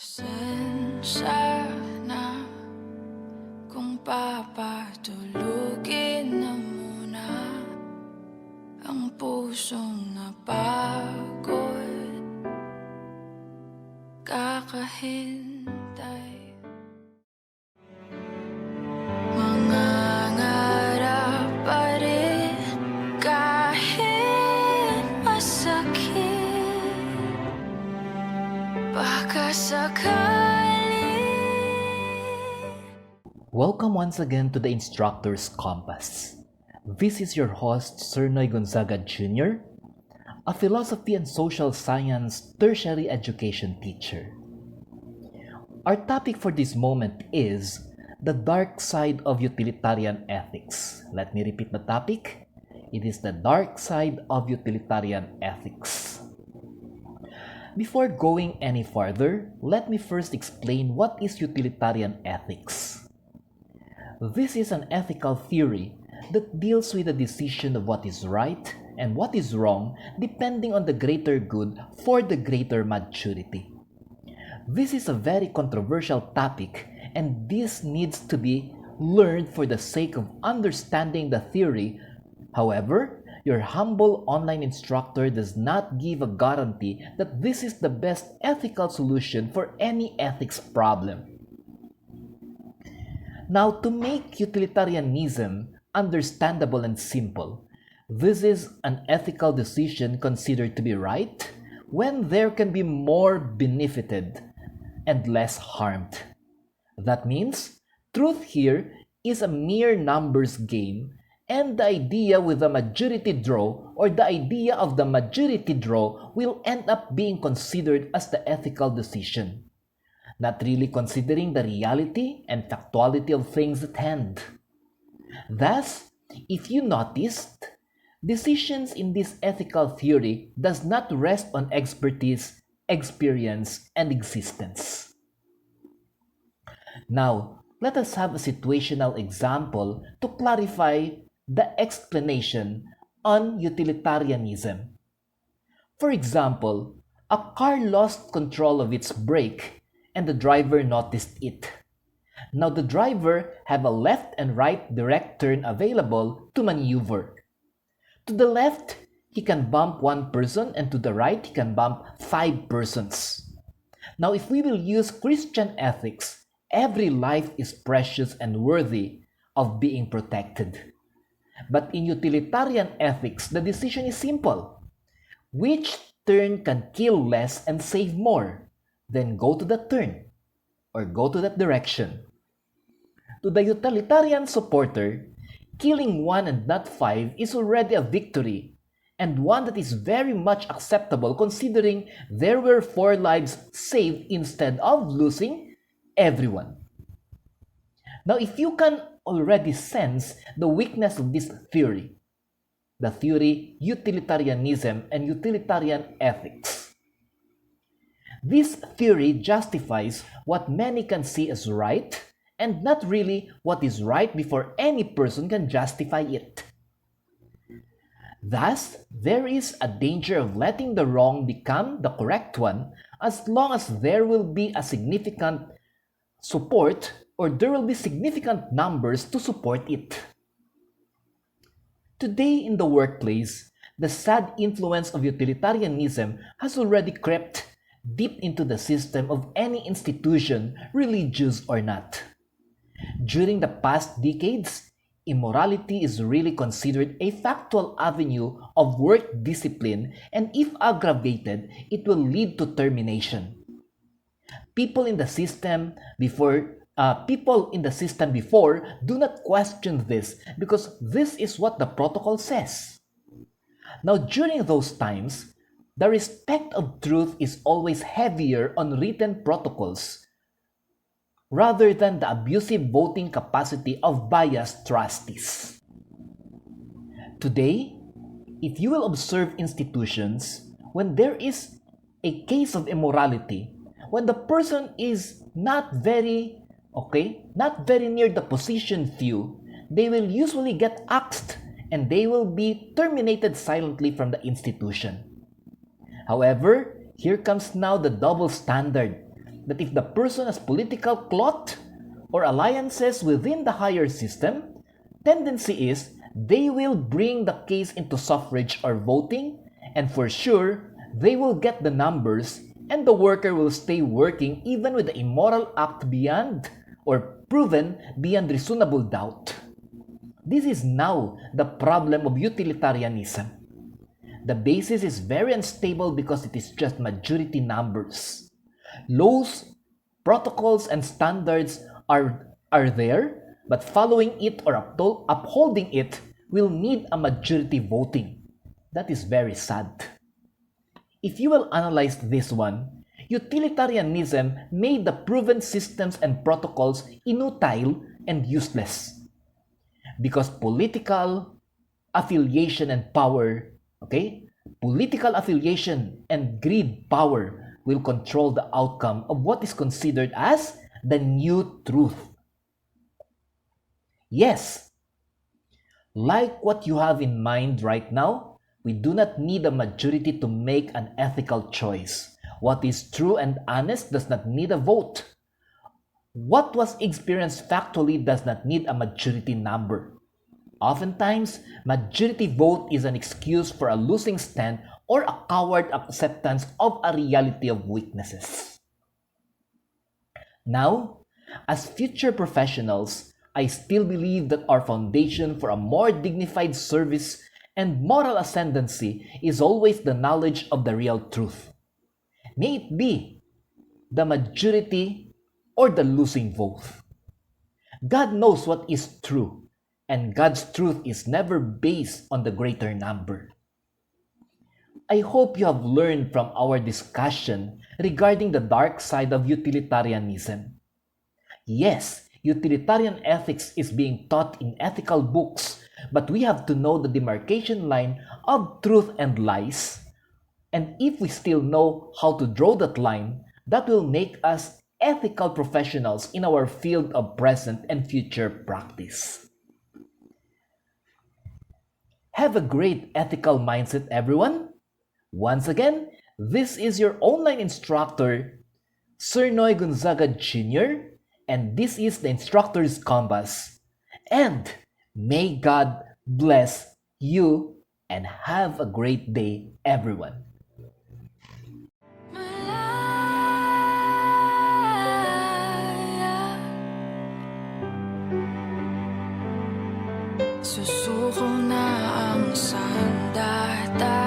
Pasensya na kung papatulugin na muna ang pusong napagod kakahintay. Mangangarap pa rin kahit masakit, baka sakali. Welcome once again to the Instructor's Compass. This is your host, Sir Gonzaga Jr., a philosophy and social science tertiary education teacher. Our topic for this moment is the dark side of utilitarian ethics. Let me repeat the topic. It is the dark side of utilitarian ethics. Before going any further, let me first explain what is utilitarian ethics. This is an ethical theory that deals with the decision of what is right and what is wrong depending on the greater good for the greater maturity. This is a very controversial topic, and this needs to be learned for the sake of understanding the theory. However, your humble online instructor does not give a guarantee that this is the best ethical solution for any ethics problem. Now, to make utilitarianism understandable and simple, this is an ethical decision considered to be right when there can be more benefited and less harmed. That means, truth here is a mere numbers game, and the idea with the majority draw or the idea of the majority draw will end up being considered as the ethical decision, not really considering the reality and factuality of things at hand. Thus, if you noticed, decisions in this ethical theory does not rest on expertise, experience, and existence. Now, let us have a situational example to clarify the explanation on utilitarianism. For example, a car lost control of its brake and the driver noticed it. Now the driver have a left and right direct turn available to maneuver. To the left, he can bump one person, and to the right, he can bump 5 persons. Now if we will use Christian ethics, every life is precious and worthy of being protected. But in utilitarian ethics, the decision is simple. Which turn can kill less and save more? Then go to that turn or go to that direction. To the utilitarian supporter, killing 1 and not 5 is already a victory, and one that is very much acceptable considering there were 4 lives saved instead of losing everyone. Now, if you can already sense the weakness of this theory, the theory utilitarianism and utilitarian ethics, this theory justifies what many can see as right and not really what is right before any person can justify it. Thus, there is a danger of letting the wrong become the correct one as long as there will be a significant support or there will be significant numbers to support it. Today in the workplace, the sad influence of utilitarianism has already crept deep into the system of any institution, religious or not. During the past decades, immorality is really considered a factual avenue of work discipline, and if aggravated, it will lead to termination. People in the system before do not question this because this is what the protocol says. Now, during those times, the respect of truth is always heavier on written protocols rather than the abusive voting capacity of biased trustees. Today, if you will observe institutions, when there is a case of immorality, when the person is not very near the position few, they will usually get axed and they will be terminated silently from the institution. However, here comes now the double standard. that if the person has political clout or alliances within the higher system, tendency is they will bring the case into suffrage or voting, and for sure, they will get the numbers and the worker will stay working even with the immoral act beyond or proven beyond reasonable doubt. This is now the problem of utilitarianism. The basis is very unstable because it is just majority numbers. Laws, protocols, and standards are there, but following it or upholding it will need a majority voting. That is very sad. If you will analyze this one, utilitarianism made the proven systems and protocols inutile and useless. Because political affiliation and power, political affiliation and greed power will control the outcome of what is considered as the new truth. Yes, like what you have in mind right now, we do not need a majority to make an ethical choice. What is true and honest does not need a vote. What was experienced factually does not need a majority number. Oftentimes, majority vote is an excuse for a losing stand or a coward acceptance of a reality of weaknesses. Now, as future professionals, I still believe that our foundation for a more dignified service and moral ascendancy is always the knowledge of the real truth. May it be the majority or the losing vote. God knows what is true, and God's truth is never based on the greater number. I hope you have learned from our discussion regarding the dark side of utilitarianism. Yes, utilitarian ethics is being taught in ethical books, but we have to know the demarcation line of truth and lies. And if we still know how to draw that line, that will make us ethical professionals in our field of present and future practice. Have a great ethical mindset, everyone. Once again, this is your online instructor, Sir Noy Gonzaga Jr., and this is the Instructor's Compass. And may God bless you and have a great day, everyone. Susuko na ang sandata.